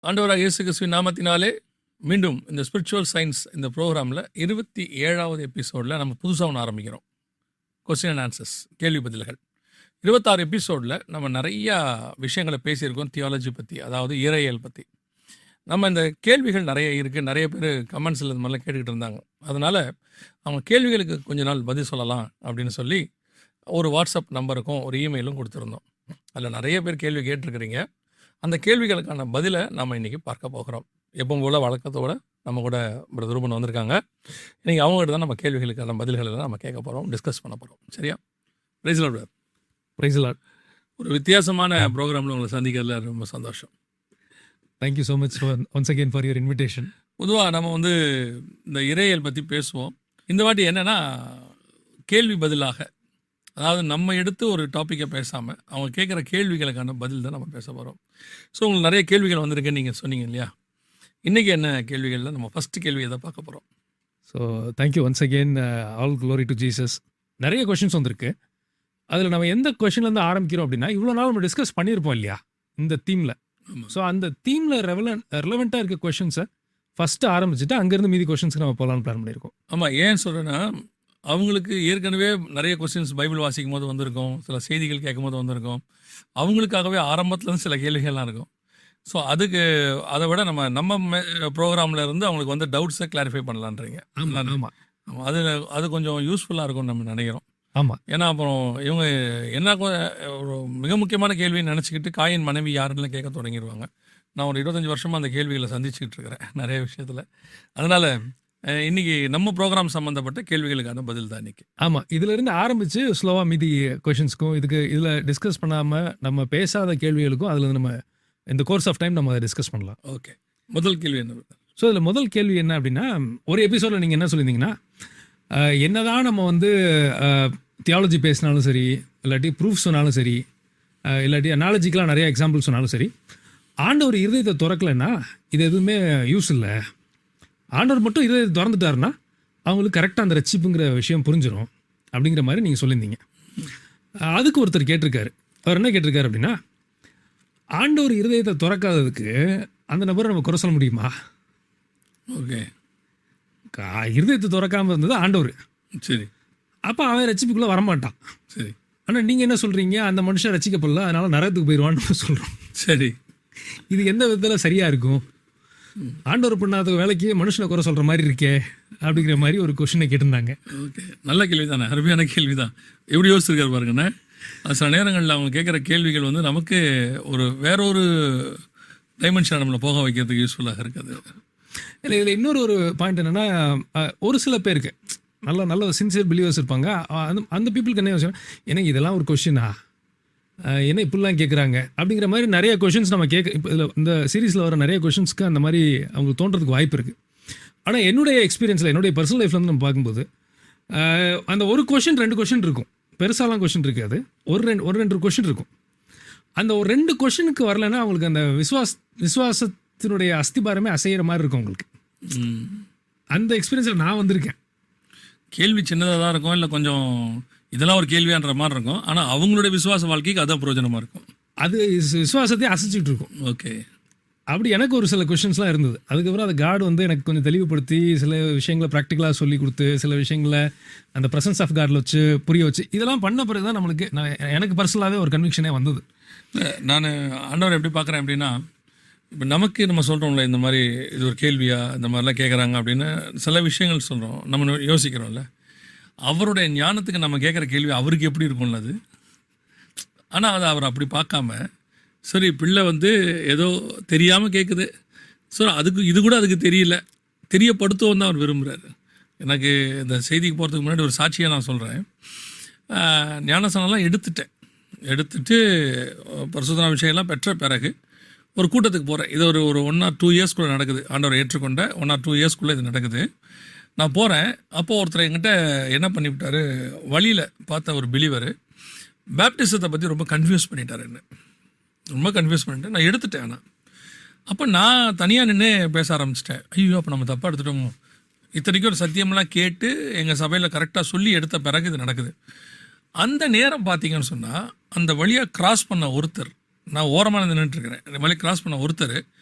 ஆண்டவராக இயேசு கிறிஸ்துவின் நாமத்தினாலே மீண்டும் இந்த ஸ்பிரிச்சுவல் சயின்ஸ் இந்த ப்ரோக்ராமில் 27வது எபிசோடில் நம்ம புதுசாக ஒன்று ஆரம்பிக்கிறோம். கொஸ்டின் அண்ட் ஆன்சர்ஸ், கேள்வி பதில்கள். 26 எபிசோடில் நம்ம நிறையா விஷயங்களை பேசியிருக்கோம். தியாலஜி பற்றி, அதாவது இறையியல் பற்றி. நம்ம இந்த கேள்விகள் நிறைய இருக்குது. நிறைய பேர் கமெண்ட்ஸில் இது மாதிரிலாம் கேட்டுக்கிட்டு இருந்தாங்க. அதனால் அவங்க கேள்விகளுக்கு கொஞ்ச நாள் பதில் சொல்லலாம் அப்படின்னு சொல்லி ஒரு வாட்ஸ்அப் நம்பருக்கும் ஒரு இமெயிலும் கொடுத்துருந்தோம். அதில் நிறைய பேர் கேள்வி கேட்டிருக்கிறீங்க. அந்த கேள்விகளுக்கான பதிலை நம்ம இன்றைக்கி பார்க்க போகிறோம். எப்பவும் போல் வழக்கத்தோடு நம்ம கூட பிரதர் ரூபன் வந்திருக்காங்க. இன்றைக்கி அவங்ககிட்ட தான் நம்ம கேள்விகளுக்கான பதில்கள் எல்லாம் நம்ம கேட்க போகிறோம், டிஸ்கஸ் பண்ண போகிறோம். சரியா? Praise Lord brother. Praise Lord. ஒரு வித்தியாசமான ப்ரோக்ராமில் உங்களை சந்திக்கிறதுல ரொம்ப சந்தோஷம். Thank you so much once again for your invitation. பொதுவாக நம்ம இந்த இறையியல் பற்றி பேசுவோம். இந்த வாட்டி என்னென்னா கேள்வி பதிலாக, அதாவது நம்ம எடுத்து ஒரு டாப்பிக்கை பேசாமல் அவங்க கேட்குற கேள்விகளுக்கான பதில் தான் நம்ம பேச போகிறோம். ஸோ உங்களுக்கு நிறைய கேள்விகள் வந்திருக்குன்னு நீங்கள் சொன்னீங்க இல்லையா? இன்றைக்கி என்ன கேள்விகளில் நம்ம ஃபஸ்ட்டு கேள்வியை தான் பார்க்க போகிறோம். So thank you once again, all glory to Jesus. நிறைய கொஷின்ஸ் வந்திருக்கு. அதில் நம்ம எந்த கொஷின்லேருந்து ஆரம்பிக்கிறோம் அப்படின்னா, இவ்வளோ நாள் நம்ம டிஸ்கஸ் பண்ணியிருப்போம் இல்லையா இந்த தீமில். ஸோ அந்த தீமில் ரெலவெண்ட்டாக இருக்க கொஷின்ஸை ஃபஸ்ட்டு ஆரம்பிச்சுட்டு அங்கேருந்து மீதி கொஷின்ஸ்க்கு நம்ம போகலான்னு பிளான் பண்ணியிருக்கோம். ஆமாம், ஏன் சொல்கிறேன்னா அவங்களுக்கு ஏற்கனவே நிறைய கொஸ்டின்ஸ் பைபிள் வாசிக்கும் போது வந்திருக்கும், சில செய்திகள் கேட்கும் போது வந்திருக்கும். அவங்களுக்காகவே ஆரம்பத்துலேருந்து சில கேள்விகள்லாம் இருக்கும். ஸோ அதை விட நம்ம ப்ரோக்ராமில் இருந்து அவங்களுக்கு வந்து டவுட்ஸை கிளாரிஃபை பண்ணலான்றீங்க. ஆமாம், அது கொஞ்சம் யூஸ்ஃபுல்லாக இருக்கும்னு நம்ம நினைக்கிறோம். ஆமாம், ஏன்னா அப்புறம் இவங்க என்ன ஒரு மிக முக்கியமான கேள்வின்னு நினச்சிக்கிட்டு காயின் மனைவி யாருன்னு கேட்க தொடங்கிடுவாங்க. நான் ஒரு 25 வருஷமாக அந்த கேள்விகளை சந்திச்சுக்கிட்டு இருக்கிறேன் நிறைய விஷயத்தில். அதனால் இன்னைக்கு நம்ம ப்ரோக்ராம் சம்மந்தப்பட்ட கேள்விகளுக்கான பதில் தான் இன்னைக்கு. ஆமாம், இதிலிருந்து ஆரம்பித்து ஸ்லோவாக மீதி கொஷின்ஸ்க்கும் இதில் டிஸ்கஸ் பண்ணாமல் நம்ம பேசாத கேள்விகளுக்கும் அதில் நம்ம இந்த கோர்ஸ் ஆஃப் டைம் நம்ம அதை டிஸ்கஸ் பண்ணலாம். ஓகே, முதல் கேள்வி என்ன? ஸோ இதில் முதல் கேள்வி என்ன அப்படின்னா, ஒரு எபிசோடில் நீங்கள் என்ன சொல்லியிருந்தீங்கன்னா, என்னதான் நம்ம தியாலஜி பேசினாலும் சரி, இல்லாட்டி ப்ரூஃப் சொன்னாலும் சரி, இல்லாட்டி அனாலஜிக்கெலாம் நிறைய எக்ஸாம்பிள் சொன்னாலும் சரி, ஆண்டவர் இருதயத்தை திறக்கலைன்னா இது எதுவுமே யூஸ் இல்லை. ஆண்டவர் மட்டும் இதை திறந்துட்டாருன்னா அவங்களுக்கு கரெக்டாக அந்த ரட்சிப்புங்கிற விஷயம் புரிஞ்சிடும் அப்படிங்கிற மாதிரி நீங்கள் சொல்லியிருந்தீங்க. அதுக்கு ஒருத்தர் கேட்டிருக்காரு. அவர் என்ன கேட்டிருக்காரு அப்படின்னா, ஆண்டவர் இருதயத்தை திறக்காததுக்கு அந்த நபரை நம்ம குறை சொல்ல முடியுமா? ஓகே, இருதயத்தை திறக்காமல் இருந்தது ஆண்டவர். சரி, அப்போ அவன் ரட்சிப்புக்குள்ளே வரமாட்டான். சரி. ஆனால் நீங்கள் என்ன சொல்கிறீங்க, அந்த மனுஷன் ரட்சிக்கப்படல அதனால் நரகத்துக்கு போயிடுவான்னு சொல்கிறோம். சரி, இது எந்த விதத்தில் சரியாக இருக்கும்? ஆண்டவர் பண்ணாத வேலைக்கு மனுஷனை குறை சொல்கிற மாதிரி இருக்கே அப்படிங்கிற மாதிரி ஒரு கொஷினை கேட்டிருந்தாங்க. ஓகே, நல்ல கேள்வி தானே, அருமையான கேள்வி தான். எப்படி யோசிச்சிருக்காரு பாருங்கண்ணே. அது சில நேரங்களில் அவங்க கேட்குற கேள்விகள் நமக்கு வேறொரு டைமென்ஷன் நம்மளை போக வைக்கிறதுக்கு யூஸ்ஃபுல்லாக இருக்குது. இல்லை, இதில் இன்னொரு பாயிண்ட் என்னென்னா, ஒரு சில பேருக்கு நல்ல சின்சியர் பிலீவர்ஸ் இருப்பாங்க. அந்த பீப்புளுக்கு என்ன யோசிச்சு, எனக்கு இதெல்லாம் ஒரு கொஷினா, என்ன இப்படிலாம் கேட்குறாங்க அப்படிங்கிற மாதிரி நிறைய கொஷின்ஸ் நம்ம இப்போ இதில் இந்த சீரீஸில் வர நிறைய கொஷின்ஸ்க்கு அந்த மாதிரி அவங்களுக்கு தோன்றதுக்கு வாய்ப்பு இருக்குது. ஆனால் என்னுடைய எக்ஸ்பீரியன்ஸில், என்னுடைய பர்சனல் லைஃப்லேருந்து நம்ம பார்க்கும்போது, அந்த ஒரு கொஷின் 2 கொஷின் இருக்கும். பெருசாலாம் கொஷின் இருக்காது, ஒரு ரெண்டு கொஷின் இருக்கும். அந்த ஒரு 2 கொஷினுக்கு வரலைன்னா அவங்களுக்கு அந்த விசுவாசத்தினுடைய அஸ்திபாரமே அசைகிற மாதிரி இருக்கும் அவங்களுக்கு. அந்த எக்ஸ்பீரியன்ஸில் நான் வந்திருக்கேன். கேள்வி சின்னதாக தான் இருக்கும், இல்லை கொஞ்சம் இதெல்லாம் ஒரு கேள்வியான்ற மாதிரி இருக்கும். ஆனால் அவங்களுடைய விசுவாச வாழ்க்கைக்கு அதான் பிரயோஜனமாக இருக்கும். அது விசுவாசத்தை அசைச்சிட்டு இருக்கும். ஓகே, அப்படி எனக்கு ஒரு சில கொஷின்ஸ்லாம் இருந்தது. அதுக்கப்புறம் அந்த காட் எனக்கு கொஞ்சம் தெளிவுபடுத்தி சில விஷயங்களை ப்ராக்டிக்கலாக சொல்லி கொடுத்து, சில விஷயங்களை அந்த ப்ரெசன்ஸ் ஆஃப் காடில் வச்சு புரிய வச்சு, இதெல்லாம் பண்ண பிறகு தான் நம்மளுக்கு எனக்கு பர்சனலாகவே ஒரு கன்விக்ஷனே வந்தது. நான் ஆண்டவர் எப்படி பார்க்குறேன் அப்படின்னா, இப்போ நம்ம சொல்கிறோம்ல, இந்த மாதிரி இது ஒரு கேள்வியா, இந்த மாதிரிலாம் கேட்குறாங்க அப்படின்னு சில விஷயங்கள் சொல்கிறோம், நம்ம யோசிக்கிறோம்ல. அவருடைய ஞானத்துக்கு நம்ம கேட்குற கேள்வி அவருக்கு எப்படி இருக்கும்ல அது. ஆனால் அதை அவர் அப்படி பார்க்காம, சரி பிள்ளை ஏதோ தெரியாமல் கேட்குது, ஸோ இது கூட அதுக்கு தெரியப்படுத்துவோம் தான் அவர் விரும்புகிறாரு. எனக்கு இந்த செய்திக்கு போகிறதுக்கு முன்னாடி ஒரு சாட்சியாக நான் சொல்கிறேன். ஞானஸ்தானம்லாம் எடுத்துட்டு பரிசுத்த விஷயம்லாம் பெற்ற பிறகு ஒரு கூட்டத்துக்கு போகிறேன். இது ஒரு 1 or 2 இயர்ஸ்க்குள்ளே நடக்குது. ஆண்டவர் ஏற்றுக்கொண்ட 1 or 2 இயர்ஸ்க்குள்ளே இது நடக்குது. நான் போகிறேன். அப்போது ஒருத்தர் என்கிட்ட என்ன பண்ணிவிட்டார், வழியில் பார்த்த ஒரு பிலீவர் பேப்டிசத்தை பற்றி ரொம்ப கன்ஃபியூஸ் பண்ணிட்டார். என்ன ரொம்ப கன்ஃபியூஸ் பண்ணிட்டேன். நான் எடுத்துட்டேன். ஆனால் அப்போ நான் தனியாக நின்று பேச ஆரம்பிச்சிட்டேன். ஐயோ, அப்போ நம்ம தப்பாக எடுத்துட்டோமோ. இத்தனைக்கும் ஒரு சத்தியமெல்லாம் கேட்டு எங்கள் சபையில் கரெக்டாக சொல்லி எடுத்த பிறகு இது நடக்குது. அந்த நேரம் பார்த்தீங்கன்னு சொன்னால், அந்த வழியாக கிராஸ் பண்ண ஒருத்தர் நான் ஓரமாக நின்றுட்டுருக்கிறேன். மலை கிராஸ் பண்ண ஒருத்தர்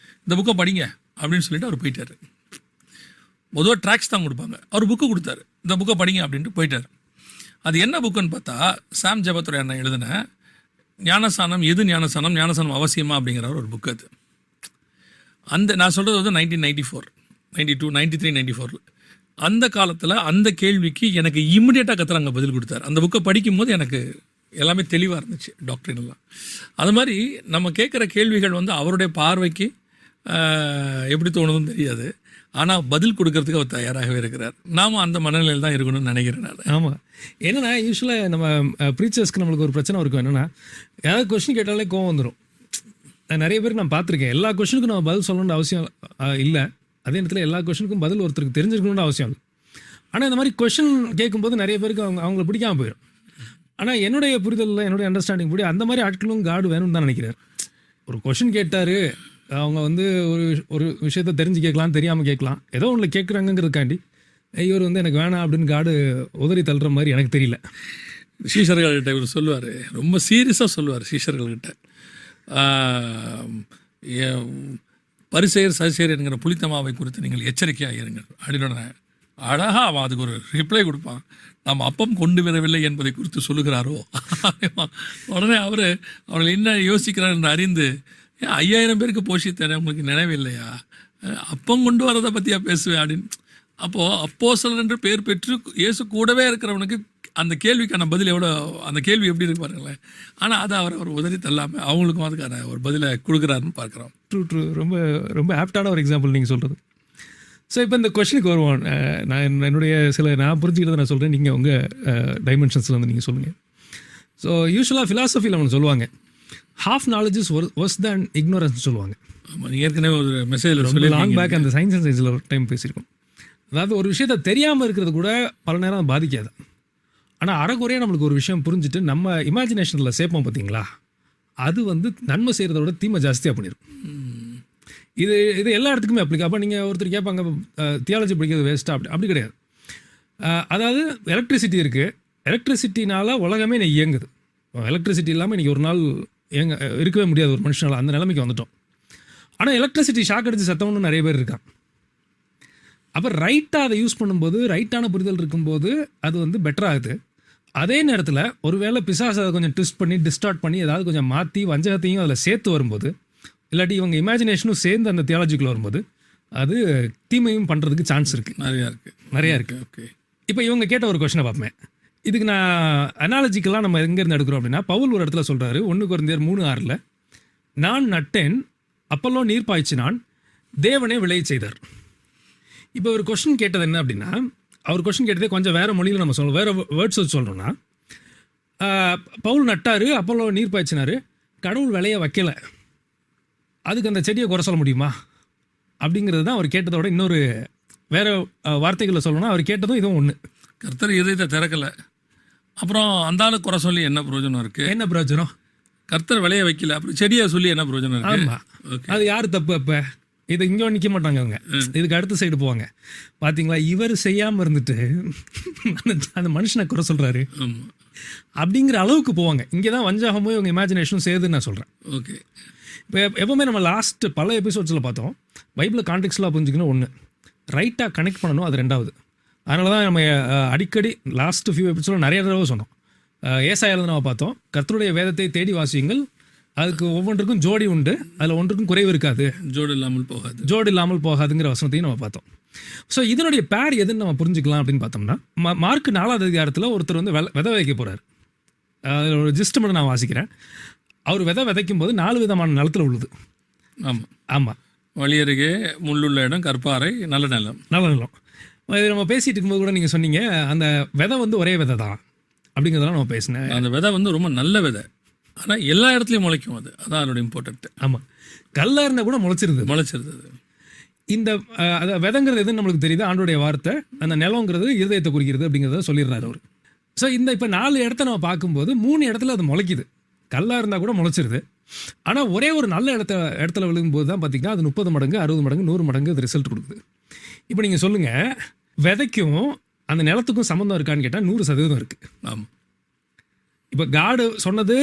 இந்த புக்கை படிங்க அப்படின்னு சொல்லிட்டு அவர் போயிட்டார். பொதுவாக ட்ராக்ஸ் தான் கொடுப்பாங்க, அவர் புக்கு கொடுத்தாரு, இந்த புக்கை படிங்க அப்படின்ட்டு போயிட்டார். அது என்ன புக்குன்னு பார்த்தா சாம் ஜெபத்துறை அண்ணன் எழுதின ஞானசானம், எது ஞானசானம், ஞானசானம் அவசியமா அப்படிங்கிற ஒரு புக்கு. அது அந்த நான் சொல்கிறது வந்து 1994, 92, 93, 94 அந்த காலத்தில் அந்த கேள்விக்கு எனக்கு இம்மிடியேட்டாக கத்துறாங்க பதில் கொடுத்தாரு. அந்த புக்கை படிக்கும்போது எனக்கு எல்லாமே தெளிவாக இருந்துச்சு, டாக்டரின் எல்லாம். அது மாதிரி நம்ம கேட்குற கேள்விகள் வந்து அவருடைய பார்வைக்கு எப்படி தோணுதுன்னு தெரியாது, ஆனால் பதில் கொடுக்கறதுக்கு அவர் தயாராகவே இருக்கிறார். நாம அந்த மனநிலையில் தான் இருக்கணும்னு நினைக்கிறேன் நான். ஆமாம், என்னென்னா யூஸ்வலாக நம்ம ப்ரீச்சர்ஸ்க்கு நம்மளுக்கு ஒரு பிரச்சனை இருக்கும். என்னென்னா ஏதாவது கொஸ்டின் கேட்டாலே கோவம் வந்துடும். நிறைய பேருக்கு நான் பார்த்துருக்கேன், எல்லா கொஸ்டினுக்கும் நம்ம பதில் சொல்லணுன்ற அவசியம் இல்லை. அதே நேரத்தில் எல்லா கொஸ்டினுக்கும் பதில் ஒருத்தருக்கு தெரிஞ்சிருக்கணுன்ற அவசியம் இல்லை. ஆனால் இந்த மாதிரி கொஸ்டின் கேட்கும்போது நிறைய பேருக்கு அவங்கள பிடிக்காமல் போயிடும். ஆனால் என்னுடைய புரிதலில், என்னுடைய அண்டர்ஸ்டாண்டிங் படி அந்த மாதிரி ஆட்களும் காடு வேணும்னு தான் நினைக்கிறார். ஒரு கொஸ்டின் கேட்டார், அவங்க வந்து ஒரு விஷயத்த தெரிஞ்சு கேட்கலாம், தெரியாமல் கேட்கலாம், ஏதோ ஒன்று கேட்குறாங்கிறதுக்காண்டி இவர் வந்து எனக்கு வேணாம் அப்படின்னு காடு உதறி தள்ளுற மாதிரி எனக்கு தெரியல. சீஷர்கள்கிட்ட இவர் சொல்லுவார், ரொம்ப சீரியஸாக சொல்லுவார் சீஷர்கள்கிட்ட, பரிசெயர் சதிசெயர் என்கிற புளித்தமாவை குறித்து நீங்கள் எச்சரிக்கையாக இருங்கள் அப்படின்னு. அழகாக அவன் அதுக்கு ஒரு ரிப்ளை கொடுப்பான், நாம் அப்பம் கொண்டு வரவில்லை என்பதை குறித்து சொல்லுகிறாரோ. உடனே அவர்கள் என்ன யோசிக்கிறார் என்று அறிந்து, 5000 பேருக்கு போஷித்தேன், உங்களுக்கு நினைவில்லையா, அப்பம் கொண்டு வரதை பற்றியா பேசுவேன் அப்படின்னு. அப்போது அப்போஸ்தலர் என்று பேர் பெற்று இயேசு கூடவே இருக்கிறவனுக்கு அந்த கேள்விக்கான பதில் எவ்வளோ, அந்த கேள்வி எப்படி இருக்கு பாருங்களேன். ஆனால் அதை அவர் உதறி தள்ளாமல் அவங்களுக்கும் அதுக்கான ஒரு பதிலை கொடுக்குறாருன்னு பார்க்குறோம். ட்ரூ. ரொம்ப ரொம்ப ஆப்டான ஒரு எக்ஸாம்பிள் நீங்கள் சொல்கிறது. ஸோ இப்போ இந்த கொஸ்டினுக்கு வருவோம். நான் புரிஞ்சுக்கிறத நான் சொல்கிறேன், நீங்கள் உங்கள் டைமென்ஷன்ஸில் வந்து நீங்கள் சொல்லுங்கள். ஸோ யூஸ்வலாக ஃபிலாசபியில் அவங்க சொல்லுவாங்க, half knowledge is ஒர்ஸ் than ignorance சொல்லுவாங்க. ஆமாம், நீங்கள் ஏற்கனவே ஒரு மெசேஜில் ரொம்ப லாங் பேக் அந்த சயின்ஸ் அண்ட் சயின்ஸில் ஒரு டைம் பேசியிருக்கோம். அதாவது ஒரு விஷயத்தை தெரியாமல் இருக்கிறது கூட பல நேரம் பாதிக்காது. ஆனால் அறகுறையாக நம்மளுக்கு ஒரு விஷயம் புரிஞ்சுட்டு நம்ம இமேஜினேஷனில் சேர்ப்போம் பார்த்தீங்களா, அது வந்து நன்மை செய்கிறத விட தீமை ஜாஸ்தியாக பண்ணிடும். இது எல்லா இடத்துக்குமே அப்ளிகா. அப்போ நீங்கள் ஒருத்தர் கேட்பாங்க, தியாலஜி படிக்கிறது வேஸ்ட்டாக, அப்படி கிடையாது. அதாவது எலக்ட்ரிசிட்டி இருக்குது, எலக்ட்ரிசிட்டினால் உலகமே இன்னைக்கு இயங்குது. எலக்ட்ரிசிட்டி இல்லாமல் இன்றைக்கி ஒரு நாள் இருக்கவே முடியாது ஒரு மனுஷனால், அந்த நிலைமைக்கு வந்துட்டோம். ஆனால் எலக்ட்ரிசிட்டி ஷாக் அடித்து செத்தவனும் நிறைய பேர் இருக்காங்க. அப்போ ரைட்டாக அதை யூஸ் பண்ணும்போது, ரைட்டான புரிதல் இருக்கும்போது அது வந்து பெட்டராகுது. அதே நேரத்தில் ஒருவேளை பிசாசை அதை கொஞ்சம் ட்விஸ்ட் பண்ணி டிஸ்டார்ட் பண்ணி ஏதாவது கொஞ்சம் மாற்றி வஞ்சகத்தையும் அதில் சேர்த்து வரும்போது, இல்லாட்டி இவங்க இமேஜினேஷனும் சேர்ந்து அந்த தியாலஜிக்குள்ள வரும்போது அது தீமையும் பண்ணுறதுக்கு சான்ஸ் இருக்குது, நிறையா இருக்குது. ஓகே, இப்போ இவங்க கேட்ட ஒரு கொஸ்டினை பார்ப்பேன். இதுக்கு நான் அனாலஜிக்கெல்லாம் நம்ம எங்கேருந்து எடுக்கிறோம் அப்படின்னா, பவுல் ஒரு இடத்துல சொல்கிறாரு, 1 கொரிந்தியர் 3:6, நான் நட்டேன், அப்பல்லோ நீர் பாய்ச்சினான், தேவனே விளைய செய்தார். இப்போ ஒரு கொஸ்டின் கேட்டது என்ன அப்படின்னா, அவர் கொஸ்டின் கேட்டதே கொஞ்சம் வேறு மொழியில் நம்ம சொல்லணும், வேறு வேர்ட்ஸ் வச்சு சொல்கிறோன்னா, பவுல் நட்டார், அப்பல்லோ நீர் பாய்ச்சினார், கடவுள் விளைய வைக்கலை, அதுக்கு அந்த செடியை குறை சொல்ல முடியுமா அப்படிங்கிறது தான் அவர் கேட்டதோட இன்னொரு வேறு வார்த்தைகளில் சொல்லணும்னா, அவர் கேட்டதும் இதுவும் ஒன்று. கர்த்தர் இதயத்தை திறக்கலை, அப்புறம் அந்த ஆளுக்கு குறை சொல்லி என்ன பிரயோஜனம் இருக்குது? என்ன பிரயோஜனம்? கர்த்தர் விளைய வைக்கல, அப்புறம் செடியை சொல்லி என்ன பிரயோஜனம் இருக்குது? ஆமாம், அது யார் தப்பு? அப்போ இது இங்கே நிற்க மாட்டாங்க அவங்க, இதுக்கு அடுத்த சைடு போவாங்க. பார்த்தீங்களா, இவர் செய்யாமல் இருந்துட்டு அந்த மனுஷனை குறை சொல்கிறாரு அப்படிங்கிற அளவுக்கு போவாங்க. இங்கே தான் வஞ்சாகமோ இவங்க இமேஜினேஷனும் சேதுன்னு நான் சொல்கிறேன். ஓகே, இப்போ எப்போவுமே நம்ம லாஸ்ட்டு பல எபிசோட்ஸில் பார்த்தோம், பைபிளை கான்டெக்ஸ்டாக புரிஞ்சுக்கணும் ஒன்று, ரைட்டாக கனெக்ட் பண்ணணும் அது ரெண்டாவது. அதனால தான் நம்ம அடிக்கடி லாஸ்ட் ஃபியூ எபிசோடில் நிறைய தடவை சொன்னோம். ஏசாயாவில் நம்ம பார்த்தோம், கர்த்தருடைய வேதத்தை தேடி வாசியுங்கள், அதுக்கு ஒவ்வொன்றுக்கும் ஜோடி உண்டு, அதில் ஒன்றுக்கும் குறைவு இருக்காது, ஜோடு இல்லாமல் போகாதுங்கிற வசனத்தையும் நம்ம பார்த்தோம். ஸோ இதனுடைய பேர் எதுன்னு நம்ம புரிஞ்சுக்கலாம் அப்படின்னு பார்த்தோம்னா, மார்க் 4வது அதிகாரத்தில் ஒருத்தர் வந்து விதை வைக்க போகிறார். அதில் ஒரு ஜிஸ்ட் மட்டும் நான் வாசிக்கிறேன். அவர் விதைக்கும் போது 4 விதமான நிலத்தில் உள்ளது. ஆமாம், வழியருகே முள்ளுள்ள இடம், கற்பாறை, நல்ல நிலம். இது நம்ம பேசிகிட்டு இருக்கும்போது கூட நீங்கள் சொன்னீங்க, அந்த விதை வந்து ஒரே விதை தான் அப்படிங்கிறதெல்லாம் நம்ம பேசினேன். அந்த விதை வந்து ரொம்ப நல்ல விதை, ஆனால் எல்லா இடத்துலையும் முளைக்கும், அதான் அதோட இம்பார்ட்டன்ட். ஆமாம், கல்லாக இருந்தால் கூட முளைச்சிருது. இந்த விதைங்கிறது எதுன்னு நம்மளுக்கு தெரியுது, ஆண்டோடைய வார்த்தை. அந்த நிலங்கிறது இருதயத்தை குறிக்கிறது அப்படிங்கிறத சொல்லிடுறாரு அவர். ஸோ இந்த இப்போ 4 இடத்த நம்ம பார்க்கும்போது 3 இடத்துல அது முளைக்குது, கல்லாக இருந்தால் கூட முளைச்சிருது. ஆனால் ஒரே ஒரு நல்ல இடத்துல விழுகும்போது தான் பார்த்திங்கன்னா அது 30 மடங்கு 60 மடங்கு 100 மடங்கு அது ரிசல்ட் கொடுக்குது. இப்போ நீங்கள் சொல்லுங்கள், விதைக்கும் அந்த நிலத்துக்கும் சம்மந்தம் இருக்கான்னு கேட்டால் 100% இருக்குது. ஆமாம், இப்போ காடு சொன்னது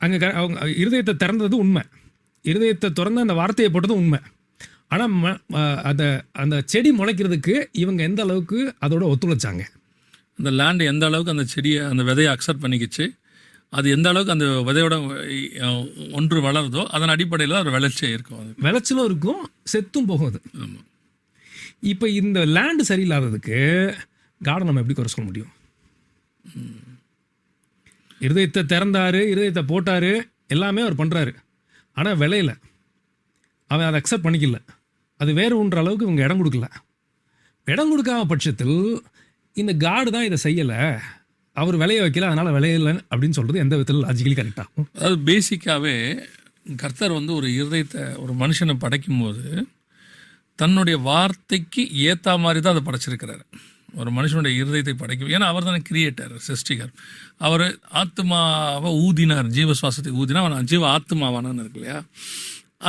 அங்கே அவங்க இருதயத்தை திறந்தது உண்மை, இருதயத்தை திறந்து அந்த வார்த்தையை போட்டதும் உண்மை. ஆனால் அந்த செடி முளைக்கிறதுக்கு இவங்க எந்த அளவுக்கு அதோட ஒத்துழைச்சாங்க, அந்த லேண்டு எந்த அளவுக்கு அந்த செடியை அந்த விதையை அக்செப்ட் பண்ணிக்கிச்சு, அது எந்த அளவுக்கு அந்த விதையோட ஒன்று வளருதோ அதன் அடிப்படையில் ஒரு விளைச்சே இருக்கும். அது விளைச்சலும் இருக்கும், செத்தும் போகும் அது. ஆமாம். இப்போ இந்த லேண்டு சரியில்லாததுக்கு கார்டன் நம்ம எப்படி குறை சொல்ல முடியும்? இருதயத்தை திறந்தாரு, இருதயத்தை போட்டாரு, எல்லாமே அவர் பண்ணுறாரு. ஆனால் விளையில அவன் அதை அக்செப்ட் பண்ணிக்கல. அது வேறு ஒன்ற அளவுக்கு இவங்க இடம் கொடுக்கல. இடம் கொடுக்காம பட்சத்தில் இந்த காடு தான் இதை செய்யலை, அவர் விளைய வைக்கல, அதனால் விளையலை அப்படின்னு சொல்கிறது எந்த விதத்தில் லாஜிக்கலி கரெக்டாகும்? அதாவது பேசிக்காகவே கர்த்தர் வந்து ஒரு இருதயத்தை ஒரு மனுஷனை படைக்கும்போது தன்னுடைய வார்த்தைக்கு ஏற்ற மாதிரி தான் அதை படைச்சிருக்கிறாரு. ஒரு மனுஷனுடைய இருதயத்தை படைக்கும், ஏன்னா அவர் தானே கிரியேட்டர், சிருஷ்டிகர். அவர் ஆத்மாவை ஊதினார், ஜீவ சுவாசத்தை ஊதினா அவன் ஜீவ ஆத்மாவானான்னு இருக்கு இல்லையா?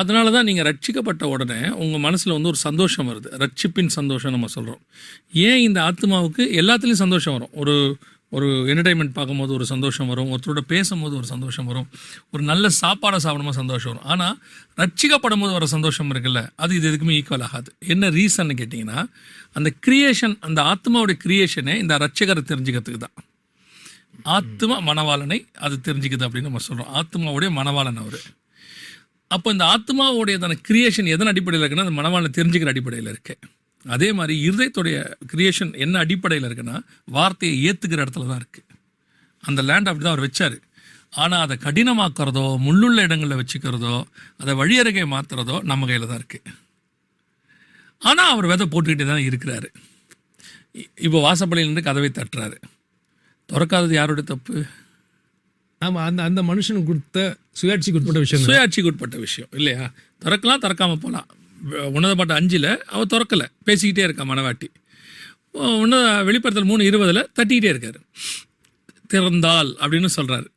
அதனால தான் நீங்கள் ரட்சிக்கப்பட்ட உடனே உங்கள் மனசில் வந்து ஒரு சந்தோஷம் வருது, ரட்சிப்பின் சந்தோஷம் நம்ம சொல்கிறோம். ஏன் இந்த ஆத்மாவுக்கு எல்லாத்துலேயும் சந்தோஷம் வரும். ஒரு என்டர்டைன்மெண்ட் பார்க்கும்போது ஒரு சந்தோஷம் வரும், ஒருத்தரோட பேசும்போது ஒரு சந்தோஷம் வரும், ஒரு நல்ல சாப்பாடை சாப்பிடும்போது சந்தோஷம் வரும். ஆனால் ரட்சிக்கப்படும் போது வர சந்தோஷம் இருக்குல்ல, அது இது எதுக்குமே ஈக்குவல் ஆகாது. என்ன ரீசன்னு கேட்டிங்கன்னா, அந்த கிரியேஷன், அந்த ஆத்மாவுடைய கிரியேஷனே இந்த ரட்சகரை தெரிஞ்சுக்கிறதுக்கு தான். ஆத்மா மணவாளனை அது தெரிஞ்சுக்குது அப்படின்னு நம்ம சொல்கிறோம். ஆத்மாவுடைய மணவாளன் அவர். அப்போ இந்த ஆத்மாவுடைய கிரியேஷன் எதன் அடிப்படையில் இருக்குன்னா, அந்த மணவாளனை தெரிஞ்சுக்கிற அடிப்படையில் இருக்குது. அதே மாதிரி இருதயத்துடைய கிரியேஷன் என்ன அடிப்படையில் இருக்குன்னா, வார்த்தையை ஏற்றுக்கிற இடத்துல தான் இருக்குது. அந்த லேண்ட் அப்படி தான் அவர் வச்சார். ஆனால் அதை கடினமாக்குறதோ, முள்ளுள்ள இடங்களில் வச்சுக்கிறதோ, அதை வழியருகே மாற்றுறதோ நம்ம கையில் தான் இருக்குது. ஆனால் அவர் விதை போட்டுக்கிட்டே தான் இருக்கிறாரு. இப்போ வாசப்படியிலேருந்து கதவை தட்டுறாரு. திறக்காதது யாருடைய தப்பு? ஆமாம், அந்த மனுஷனுக்கு கொடுத்த சுயாட்சிக்கு உட்பட்ட விஷயம், சுயாட்சிக்கு உட்பட்ட விஷயம் இல்லையா? திறக்கலாம், திறக்காமல் போகலாம். உன்னதப்பட்ட 5 அவள் திறக்கலை, பேசிக்கிட்டே இருக்கா மனவாட்டி. வெளிப்படுத்தல் 3:20 தட்டிக்கிட்டே இருக்காரு, திறந்தால் அப்படின்னு சொல்கிறாரு.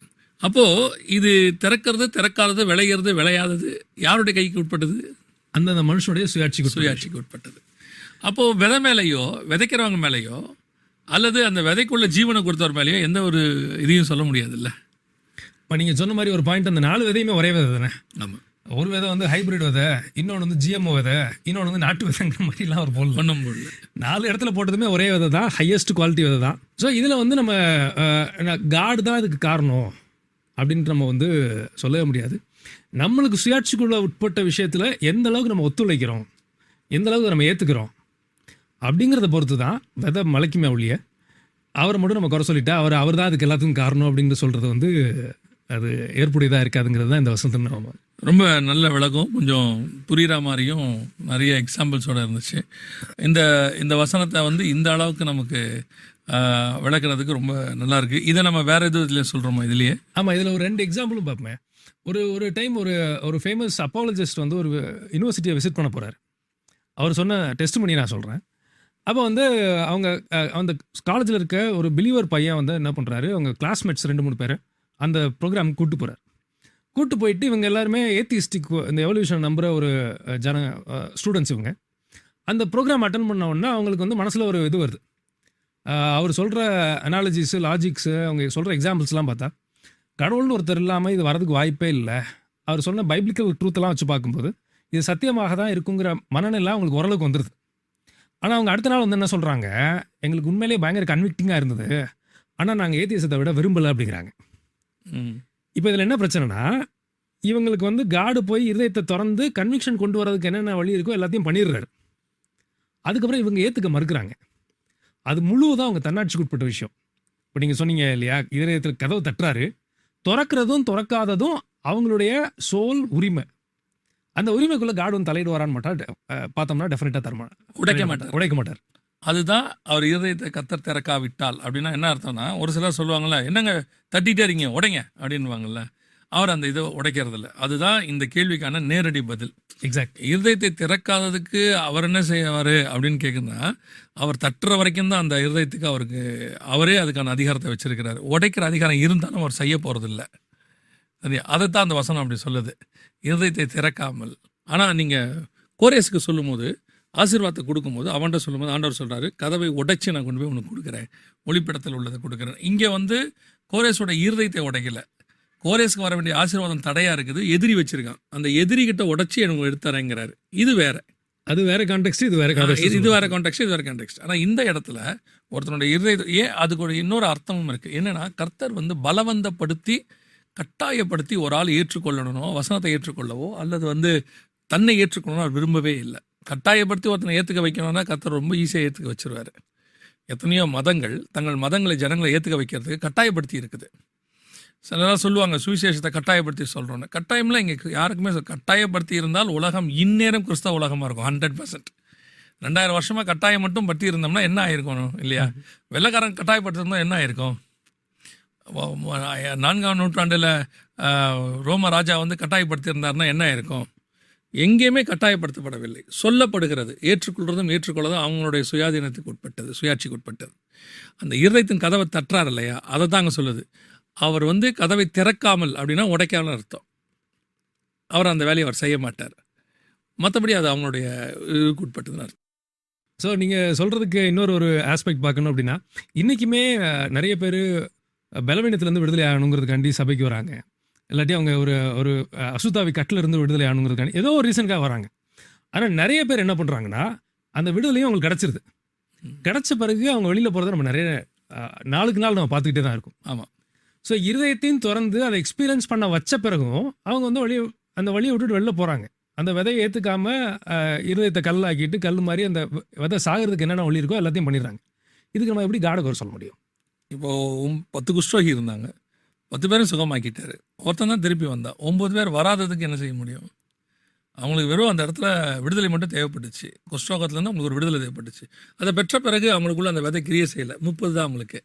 அப்போது இது திறக்கிறது திறக்காதது, விளையிறது விளையாதது யாருடைய கைக்கு உட்பட்டது? அந்த மனுஷனுடைய சுயாட்சிக்கு உட்பட்டது. அப்போது விதை மேலேயோ, விதைக்கிறவங்க மேலேயோ, அல்லது அந்த விதைக்குள்ள ஜீவனை கொடுத்தவர் மேலேயோ எந்த ஒரு இதையும் சொல்ல முடியாதுல்ல. இப்போ நீங்கள் சொன்ன மாதிரி ஒரு பாயிண்ட், அந்த 4 விதையுமே ஒரே விதை தானே? ஆமாம். ஒரு விதை வந்து ஹைப்ரிட் விதை, இன்னொன்று வந்து ஜிஎம்ஓ விதை, இன்னொன்று வந்து நாட்டு விதைங்கிற மாதிரிலாம் ஒரு பொருள் ஒன்றும் போடல. 4 இடத்துல போட்டதுமே ஒரே விதை தான், ஹையஸ்ட் குவாலிட்டி விதை தான். ஸோ இதில் வந்து நம்ம காடு தான் இதுக்கு காரணம் அப்படின்ட்டு நம்ம வந்து சொல்லவே முடியாது. நம்மளுக்கு சுயாட்சிக்குள்ள உட்பட்ட விஷயத்தில் எந்த அளவுக்கு நம்ம ஒத்துழைக்கிறோம், எந்த அளவுக்கு நம்ம ஏற்றுக்கிறோம் அப்படிங்கிறத பொறுத்து தான் விதை மலைக்குமே ஒழிய, அவரை மட்டும் நம்ம குறை சொல்லிட்டா அவர் தான் அதுக்கு எல்லாத்துக்கும் காரணம் அப்படிங்கிற சொல்கிறது வந்து அது ஏற்புடையதாக இருக்காதுங்கிறது தான் இந்த வசந்தம். ரொம்ப நல்ல விளக்கம், கொஞ்சம் புரிகிற மாதிரியும் நிறைய எக்ஸாம்பிள்ஸோடு இருந்துச்சு. இந்த வசனத்தை வந்து இந்த அளவுக்கு நமக்கு விளக்குறதுக்கு ரொம்ப நல்லாயிருக்கு. இதை நம்ம வேறு எதுவும் இதில் சொல்கிறோமா? இதுலேயே ஆமாம், இதில் ஒரு 2 எக்ஸாம்பிளும் பார்ப்பேன். ஒரு டைம் ஒரு ஃபேமஸ் அப்பாலஜிஸ்ட் வந்து ஒரு யூனிவர்சிட்டியை விசிட் பண்ண போகிறார். அவர் சொன்ன டெஸ்ட் பண்ணி நான் சொல்கிறேன். அப்போ வந்து அவங்க அந்த காலேஜில் இருக்க ஒரு பிலீவர் பையன் வந்து என்ன பண்ணுறாரு, அவங்க கிளாஸ்மேட்ஸ் 2-3 பேர் அந்த ப்ரோக்ராம் கூப்பிட்டு போயிட்டு இவங்க எல்லாருமே ஏத்திஸ்டிக், இந்த எவல்யூஷன் நம்புகிற ஒரு ஸ்டூடெண்ட்ஸ் இவங்க. அந்த ப்ரோக்ராம் அட்டன் பண்ண உடனே அவங்களுக்கு வந்து மனசில் ஒரு இது வருது. அவர் சொல்கிற அனாலஜிஸு, லாஜிக்ஸு, அவங்க சொல்கிற எக்ஸாம்பிள்ஸ்லாம் பார்த்தா கடவுள்னு ஒருத்தர் இல்லாமல் இது வரதுக்கு வாய்ப்பே இல்லை. அவர் சொன்ன பைபிளிக்கல் ட்ரூத்தெல்லாம் வச்சு பார்க்கும்போது இது சத்தியமாக தான் இருக்குங்கிற மனநிலை அவங்களுக்கு ஓரளவுக்கு வந்துடுது. ஆனால் அவங்க அடுத்த நாள் வந்து என்ன சொல்கிறாங்க, எங்களுக்கு உண்மையிலேயே பயங்கர கன்விக்டிங்காக இருந்தது, ஆனால் நாங்கள் ஏத்தியசத்தை விட விரும்பலை அப்படிங்கிறாங்க. இப்போ இதில் என்ன பிரச்சனைனா, இவங்களுக்கு வந்து காடு போய் இருதயத்தை திறந்து கன்விக்ஷன் கொண்டு வரதுக்கு என்னென்ன வழி இருக்கோ எல்லாத்தையும் பண்ணிடுறாரு. அதுக்கப்புறம் இவங்க ஏற்றுக்க மறுக்கிறாங்க. அது முழுவதும் அவங்க தன்னாட்சிக்கு உட்பட்ட விஷயம். இப்போ நீங்கள் சொன்னீங்க இல்லையா, இதயத்தில் கதவு தட்டுறாரு, திறக்கிறதும் திறக்காததும் அவங்களுடைய சோல் உரிமை. அந்த உரிமைக்குள்ளே காடு வந்து தலையிடு வரான்னு மாட்டார். பார்த்தோம்னா டெஃபினட்டாக உடைக்க மாட்டார். அதுதான் அவர் இருதயத்தை கத்தர் திறக்காவிட்டால் அப்படின்னா என்ன அர்த்தம்னா, ஒரு சிலர் சொல்லுவாங்கள்ல, என்னங்க தட்டிகிட்டே இருக்கீங்க உடைங்க அப்படின்வாங்கல்ல, அவர் அந்த இதை உடைக்கிறதில்ல. அதுதான் இந்த கேள்விக்கான நேரடி பதில். எக்ஸாக்ட். இருதயத்தை திறக்காததுக்கு அவர் என்ன செய்வார் அப்படின்னு கேட்குன்னா, அவர் தட்டுற வரைக்கும் தான் அந்த இருதயத்துக்கு அவரே அதுக்கான அதிகாரத்தை வச்சிருக்கிறார். உடைக்கிற அதிகாரம் இருந்தாலும் அவர் செய்ய போகிறதில்ல. சரி, அதைத்தான் அந்த வசனம் அப்படி சொல்லுது, இருதயத்தை திறக்காமல். ஆனால் நீங்கள் கோரேஸுக்கு சொல்லும்போது, ஆசீர்வாதத்தை கொடுக்கும்போது அவன்கிட்ட சொல்லும்போது ஆண்டவர் சொல்கிறாரு, கதவை உடைச்சி நான் கொண்டு போய் உனக்கு கொடுக்குறேன், ஒளிப்படத்தில் உள்ளதை கொடுக்குறேன். இங்கே வந்து கோரேஸோட இருதயத்தை உடைக்கலை, கோரேஸ்க்கு வர வேண்டிய ஆசீர்வாதம் தடையாக இருக்குது, எதிரி வச்சிருக்கான், அந்த எதிரிகிட்ட உடச்சி எனக்கு எடுத்துறேங்கிறாரு. இது வேற, அது வேற கான்டெக்ட், இது வேற கான்டெக்ட். இது வேற கான்டெக்ட், இது வேற கான்டெக்ட். ஆனால் இந்த இடத்துல ஒருத்தனுடைய ஏன் அதுக்கு ஒரு இன்னொரு அர்த்தமும் இருக்குது. என்னென்னா, கர்த்தர் வந்து பலவந்தப்படுத்தி கட்டாயப்படுத்தி ஒரு ஆள் ஏற்றுக்கொள்ளணுமோ, வசனத்தை ஏற்றுக்கொள்ளவோ அல்லது வந்து தன்னை ஏற்றுக்கொள்ளணும் அவர் விரும்பவே இல்லை. கட்டாயப்படுத்தி ஒருத்தனை ஏற்றுக்க வைக்கணும்னா கர்த்தர் ரொம்ப ஈஸியாக ஏற்றுக்க வச்சிருவார். எத்தனையோ மதங்கள் தங்கள் மதங்களை ஜனங்களை ஏற்றுக்க வைக்கிறதுக்கு கட்டாயப்படுத்தி இருக்குது. சிலராக சொல்லுவாங்க சுவிசேஷத்தை கட்டாயப்படுத்தி சொல்கிறோன்னு. கட்டாயம்லாம் இங்கே யாருக்குமே கட்டாயப்படுத்தி இருந்தால் உலகம் இந்நேரம் கிறிஸ்தவ உலகமாக இருக்கும் 100%. 2000 வருஷமாக கட்டாயம் மட்டும் படுத்தி இருந்தோம்னா என்ன ஆயிருக்கணும் இல்லையா? வெள்ளைக்காரன் கட்டாயப்படுத்திருந்தோம் என்ன ஆயிருக்கும்? 4ஆம் நூற்றாண்டில் ரோம ராஜா வந்து கட்டாயப்படுத்தியிருந்தாருன்னா என்ன ஆயிருக்கும்? எங்கேயுமே கட்டாயப்படுத்தப்படவில்லை, சொல்லப்படுகிறது. ஏற்றுக்கொள்வதும் ஏற்றுக்கொள்ளதும் அவங்களுடைய சுயாதீனத்துக்கு உட்பட்டது, சுயாட்சிக்கு உட்பட்டது. அந்த இருதயத்தின் கதவை தட்டுறார் இல்லையா, அதை தாங்க சொல்லுது. அவர் வந்து கதவை திறக்காமல் அப்படின்னா உடைக்காமல் அர்த்தம். அவர் அந்த வேலையை அவர் செய்ய மாட்டார். மற்றபடி அது அவங்களுடைய இதுக்கு உட்பட்டதுன்னு அர்த்தம். ஸோ நீங்கள் சொல்கிறதுக்கு இன்னொரு ஒரு ஆஸ்பெக்ட் பார்க்கணும் அப்படின்னா, இன்றைக்குமே நிறைய பேர் பலவீனத்துலேருந்து விடுதலை ஆகணுங்கிறதுக்காண்டி சபைக்கு வராங்க. இல்லாட்டி அவங்க ஒரு ஒரு அசுத்தாவி கட்டிலிருந்து விடுதலை ஆகணுங்கிறதுக்காண்டி ஏதோ ஒரு ரீசனுக்காக வராங்க. ஆனால் நிறைய பேர் என்ன பண்ணுறாங்கன்னா, அந்த விடுதலையும் அவங்களுக்கு கிடச்சிருது. கிடச்ச பிறகு அவங்க வெளியில் போகிறத நம்ம நிறைய நாளுக்கு நாள் நம்ம பார்த்துக்கிட்டே தான் இருக்கும். ஆமாம். ஸோ இருதயத்தையும் திறந்து அதை எக்ஸ்பீரியன்ஸ் பண்ண வச்ச பிறகும் அவங்க வந்து அந்த வழியை விட்டுட்டு வெளில போகிறாங்க. அந்த விதையை ஏற்றுக்காம இருதயத்தை கல்லாக்கிட்டு கல் மாதிரி அந்த விதை சாகிறதுக்கு என்னென்ன வழி இருக்கோ எல்லாத்தையும் பண்ணிடுறாங்க. இதுக்கு நம்ம எப்படி காடை குறை சொல்ல முடியும்? இப்போது 10 குஷ்டரோகி இருந்தாங்க, 10 பேரும் சுகமாக்கிட்டாரு. ஒருத்தன் தான் திருப்பி வந்தான். 9 பேர் வராததுக்கு என்ன செய்ய முடியும்? அவங்களுக்கு வெறும் அந்த இடத்துல விடுதலை மட்டும் தேவைப்பட்டுச்சு. குஷ்டரோகத்துலேருந்து அவங்களுக்கு ஒரு விடுதலை தேவைப்பட்டுச்சு. அதை பெற்ற பிறகு அவங்களுக்குள்ள அந்த விதை கிரியை செய்யலை. 30 தான் அவங்களுக்கு.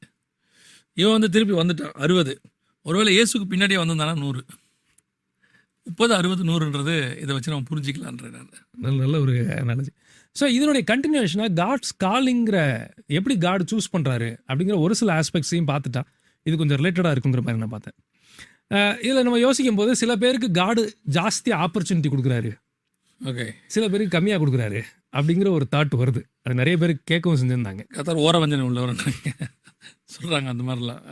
இவன் வந்து திருப்பி வந்துட்டான் 60. ஒருவேளை இயேசுக்கு பின்னாடியே வந்திருந்தானா 100. 30, 60, 100ன்றது இதை வச்சு நம்ம புரிஞ்சிக்கலான்றேன் நான். நல்ல ஒரு அனாலஜி. ஸோ இதனுடைய கண்டினியூஷனாக காட்ஸ் காலிங்கிற எப்படி காட் சூஸ் பண்ணுறாரு அப்படிங்கிற ஒரு சில ஆஸ்பெக்ட்ஸையும் பார்த்துட்டா இது கொஞ்சம் ரிலேட்டடாக இருக்குங்கிற மாதிரி நான் பார்த்தேன். இதில் நம்ம யோசிக்கும் போது சில பேருக்கு காடு ஜாஸ்தி ஆப்பர்ச்சுனிட்டி கொடுக்குறாரு, ஓகே, சில பேருக்கு கம்மியாக கொடுக்குறாரு அப்படிங்கிற ஒரு தாட் வருது. அது நிறைய பேர் கேட்கவும் செஞ்சுருந்தாங்க. கத்தர் ஓர வஞ்சனை உள்ளவர்ன்றாங்க சொல்கிறாங்க அந்த மாதிரிலாம்.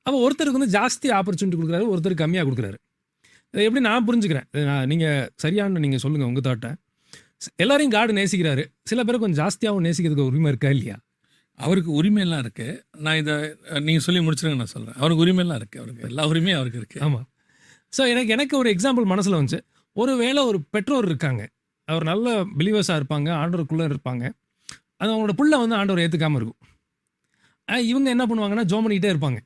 அப்போ ஒருத்தருக்கு வந்து ஜாஸ்தி ஆப்பர்ச்சுனிட்டி கொடுக்குறாரு, ஒருத்தருக்கு கம்மியாக கொடுக்குறாரு. இதை எப்படி நான் புரிஞ்சுக்கிறேன்? நீங்கள் சரியான நீங்கள் சொல்லுங்கள் உங்கள் தாட்டை. எல்லாரையும் காடு நேசிக்கிறாரு, சில பேருக்கு கொஞ்சம் ஜாஸ்தியாகவும் நேசிக்கிறதுக்கு உரிமை இருக்கா இல்லையா? அவருக்கு உரிமையெல்லாம் இருக்குது. நான் இதை நீங்கள் சொல்லி முடிச்சுருங்க, நான் சொல்கிறேன். அவருக்கு உரிமையெல்லாம் இருக்குது, அவருக்கு எல்லா உரிமையும் அவருக்கு இருக்குது. ஆமாம். ஸோ எனக்கு ஒரு எக்ஸாம்பிள் மனசில் வந்துச்சு. ஒரு வேளை ஒரு பெற்றோர் இருக்காங்க, அவர் நல்ல பிலீவர்ஸாக இருப்பாங்க, ஆண்டவருக்குள்ளே இருப்பாங்க. அது அவங்களோட புள்ள வந்து ஆண்டவர் ஏற்றுக்காமல் இருக்கும். இவங்க என்ன பண்ணுவாங்கன்னா ஜோம் பண்ணிக்கிட்டே இருப்பாங்க.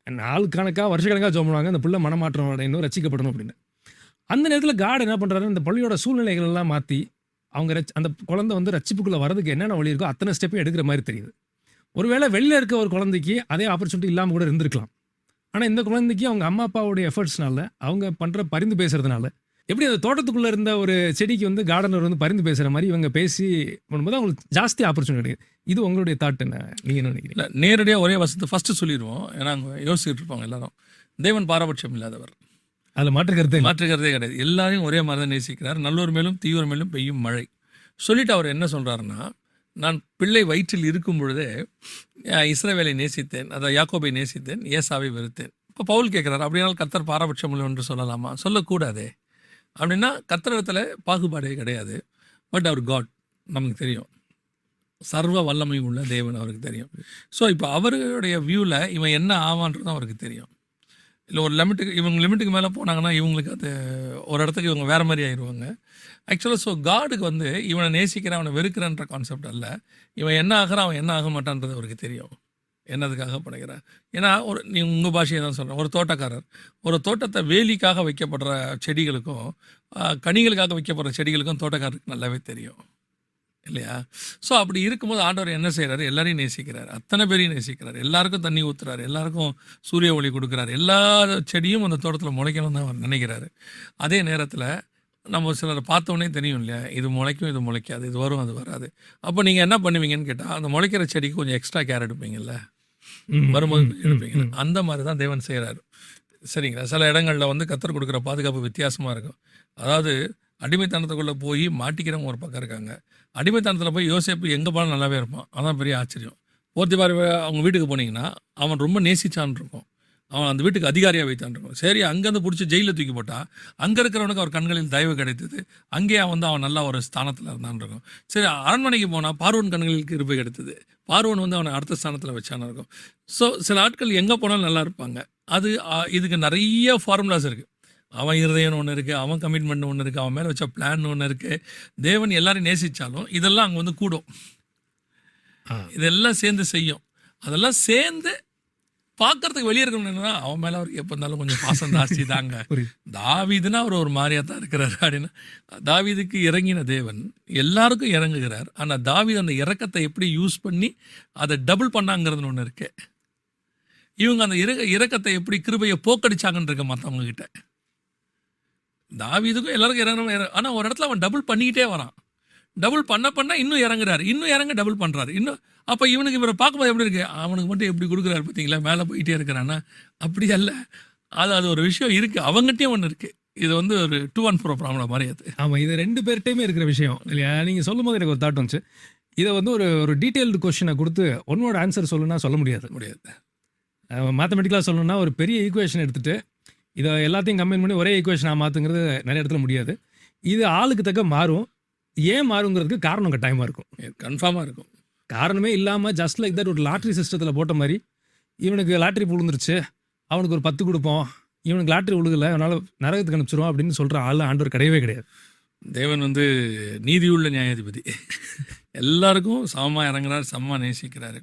நாள் கணக்காக வருஷக்கணக்காக ஜோம் பண்ணுவாங்க, அந்த புள்ள மனமாற்றம் அடையணும், ரசிக்கப்படணும் அப்படின்னு. அந்த நேரத்தில் காட் என்ன பண்ணுறாரு, இந்த பள்ளியோட சூழ்நிலைகள் எல்லாம் மாற்றி அவங்க அந்த குழந்தை வந்து ரட்சிப்புக்குள்ளே வரதுக்கு என்னென்ன வழி இருக்கோ அத்தனை ஸ்டெப்பையும் எடுக்கிற மாதிரி தெரியுது. ஒருவேளை வெளியில் இருக்க ஒரு குழந்தைக்கு அதே ஆப்பர்ச்சுனிட்டி இல்லாமல் கூட இருந்திருக்கலாம். ஆனால் இந்த குழந்தைக்கு அவங்க அம்மா அப்பாவுடைய எஃபர்ட்ஸ்னால, அவங்க பண்ணுற பரிந்து பேசுறதுனால, எப்படி அந்த தோட்டத்துக்குள்ளே இருந்த ஒரு செடிக்கு வந்து கார்டனர் வந்து பரிந்து பேசுகிற மாதிரி இவங்க பேசி பண்ணும்போது அவங்களுக்கு ஜாஸ்தி ஆப்பர்ச்சுனிட்டி கிடையாது. இது உங்களுடைய தாட் என்ன, நீங்கள் என்ன நினைக்கிறீங்க? நேரடியாக ஒரே வசத்தை ஃபஸ்ட்டு சொல்லிடுவோம். ஏன்னா அவங்க யோசிச்சுட்டு இருப்பாங்க எல்லாரும். தேவன் பாரபட்சம் இல்லாதவர், அதில் மாற்றுக்கிறதே கிடையாது. எல்லாரையும் ஒரே மாதிரி தான் நேசிக்கிறார். நல்லோர் மேலும் தீயோர் மேலும் பெய்யும் மழை சொல்லிட்டு அவர் என்ன சொல்கிறாருன்னா, நான் பிள்ளை வயிற்றில் இருக்கும் பொழுதே இஸ்ரவேலை நேசித்தேன், அதை யாக்கோபை நேசித்தேன், ஏசாவை வெறுத்தேன். இப்போ பவுல் கேட்குறாரு, அப்படின்னா கர்த்தர் பாரபட்சம் இல்லை என்று சொல்லலாமா? சொல்லக்கூடாதே. அப்படின்னா கர்த்தரிடத்தில் பாகுபாடே கிடையாது. பட் அவர் காட், நமக்கு தெரியும், சர்வ வல்லமை உள்ள தேவன் அவருக்கு தெரியும். ஸோ இப்போ அவருடைய வியூவில் இவன் என்ன ஆவான்றதும் அவருக்கு தெரியும். இல்லை ஒரு லிமிட்டுக்கு மேலே போனாங்கன்னா இவங்களுக்கு அது ஒரு இடத்துக்கு இவங்க வேறு மாதிரி ஆயிடுவாங்க. ஆக்சுவலாக ஸோ காடுக்கு வந்து இவனை நேசிக்கிறேன் அவனை வெறுக்கிறன்ற கான்செப்ட் அல்ல. இவன் என்ன ஆகிறான் அவன் என்ன ஆக மாட்டான்றது அவருக்கு தெரியும், என்னதுக்காக படைக்கிறான். ஏன்னா நீ உங்கள் பாஷையை தான் சொல்கிறேன். ஒரு தோட்டக்காரர் ஒரு தோட்டத்தை வேலிக்காக வைக்கப்படுற செடிகளுக்கும் கனிகளுக்காக வைக்கப்படுற செடிகளுக்கும் தோட்டக்காரருக்கு நல்லாவே தெரியும் இல்லையா? ஸோ அப்படி இருக்கும்போது ஆண்டவர் என்ன செய்கிறாரு, எல்லாரையும் நேசிக்கிறார், அத்தனை பேரையும் நேசிக்கிறார், எல்லாருக்கும் தண்ணி ஊற்றுறாரு, எல்லாருக்கும் சூரிய ஒளி கொடுக்குறாரு, எல்லா செடியும் அந்த தோட்டத்தில் முளைக்கணும் தான் அவர் நினைக்கிறாரு. அதே நேரத்தில் நம்ம சிலரை பார்த்தோன்னே தெரியும் இல்லையா, இது முளைக்கும் இது முளைக்காது, இது வரும் அது வராது. அப்போ நீங்கள் என்ன பண்ணுவீங்கன்னு கேட்டால், அந்த முளைக்கிற செடிக்கு கொஞ்சம் எக்ஸ்ட்ரா கேர் எடுப்பீங்கள்ல, வரும்போது எடுப்பீங்க. அந்த மாதிரி தான் தேவன் செய்கிறாரு. சரிங்களா? சில இடங்களில் வந்து கர்த்தர் கொடுக்குற பாதுகாப்பு வித்தியாசமாக இருக்கும். அதாவது அடிமைத்தனத்துக்குள்ளே போய் மாட்டிக்கிறவங்க ஒரு பக்கம் இருக்காங்க. அடிமைத்தனத்தில் போய் யோசேப்பு எங்கே போனாலும் நல்லாவே இருப்பான். அதான் பெரிய ஆச்சரியம். போர்த்திபார் அவங்க வீட்டுக்கு போனீங்கன்னா அவன் ரொம்ப நேசிச்சான் இருக்கும். அவன் அந்த வீட்டுக்கு அதிகாரியாக வைத்தான் இருக்கும். சரி, அங்கேருந்து பிடிச்சி ஜெயிலில் தூக்கி போட்டால் அங்கே இருக்கிறவனுக்கு அவர் கண்களில் தயவு கிடைத்தது. அங்கேயே அவன் நல்ல ஒரு ஸ்தானத்தில் இருந்தான் இருக்கும். சரி, அரண்மனைக்கு போனால் பார்வோன் கண்களில் கிருபை கிடைத்தது. பார்வோன் அவனை அடுத்த ஸ்தானத்தில் வச்சான இருக்கும். ஸோ சில ஆட்கள் எங்கே போனாலும் நல்லா இருப்பாங்க. அது இதுக்கு நிறைய ஃபார்முலாஸ் இருக்குது. அவன் இருதயம்னு ஒன்று இருக்குது, அவன் கமிட்மெண்ட் ஒன்று இருக்குது, அவன் மேலே வச்ச பிளான் ஒன்று இருக்குது. தேவன் எல்லாரையும் நேசித்தாலும் இதெல்லாம் அங்கே கூடும். இதெல்லாம் சேர்ந்து செய்யும். அதெல்லாம் சேர்ந்து பார்க்கறதுக்கு வெளியே இருக்கணும். என்னன்னா அவன் மேலே அவருக்கு எப்போ இருந்தாலும் கொஞ்சம் பாசம் ஜாஸ்தி தாங்க. தாவீதுன்னா அவர் ஒரு மாதிரியாக தான் இருக்கிறார் அப்படின்னா, தாவீதுக்கு இறங்கின தேவன் எல்லாருக்கும் இறங்குகிறார். ஆனால் தாவீது அந்த இறக்கத்தை எப்படி யூஸ் பண்ணி அதை டபுள் பண்ணாங்கிறதுன்னு ஒன்று இருக்கு. இவங்க அந்த இறக்கத்தை எப்படி கிருபையை போக்கடிச்சாங்கன்னு இருக்க மற்றவங்க கிட்ட. தாவீதுக்கும் எல்லாருக்கும் இறங்கணும். ஆனால் ஒரு இடத்துல அவன் டபுள் பண்ணிக்கிட்டே வரான். டபுள் பண்ண இன்னும் இறங்குறாரு, இன்னும் இறங்க டபுள் பண்ணுறாரு இன்னும். அப்போ இவனுக்கு இவரை பார்க்கும்போது எப்படி இருக்கு, அவனுக்கு மட்டும் எப்படி கொடுக்குறாரு பார்த்தீங்களா, மேலே போயிட்டே இருக்கிறான்னா. அப்படி அல்ல, அது ஒரு விஷயம் இருக்குது, அவங்ககிட்டயும் ஒன்று இருக்குது. இது ஒரு 2 and 4 ப்ராப்ளம் மாதிரி அது. ஆமாம், இது 2 பேர்கிட்டையுமே இருக்கிற விஷயம் இல்லையா? நீங்கள் சொல்லும் போது எனக்கு ஒரு தாட் வந்துச்சு. இதை ஒரு டீட்டெயில்டு கொஸ்டினை கொடுத்து ஒன்னோட ஆன்சர் சொல்லுன்னா சொல்ல முடியாது. மேத்தமெட்டிக்கலாக சொல்லணும்னா ஒரு பெரிய ஈக்குவேஷன் எடுத்துகிட்டு இதை எல்லாத்தையும் கம்பைன் பண்ணி ஒரே ஈக்குவேஷனாக மாற்றுங்கிறது நிறைய இடத்துல முடியாது. இது ஆளுக்கு தக்க மாறும். ஏன் மாறுங்கிறதுக்கு காரணம் கட்டாயமாக இருக்கும், கன்ஃபார்மாக இருக்கும். காரணமே இல்லாமல் ஜஸ்ட் லைக் தட் ஒரு லாட்ரி சிஸ்டத்தில் போட்ட மாதிரி இவனுக்கு லாட்ரி விழுந்துருச்சு, அவனுக்கு ஒரு 10 கொடுப்போம், இவனுக்கு லாட்ரி விழுகலை அதனால் நரகத்துக்கு அனுப்பிச்சிருவோம் அப்படின்னு சொல்கிற ஆள் ஆண்டவர் கிடையவே கிடையாது. தேவன் நீதியுள்ள நியாயாதிபதி. எல்லாருக்கும் சமமாக இறங்குறாரு, சமமாக நேசிக்கிறாரு.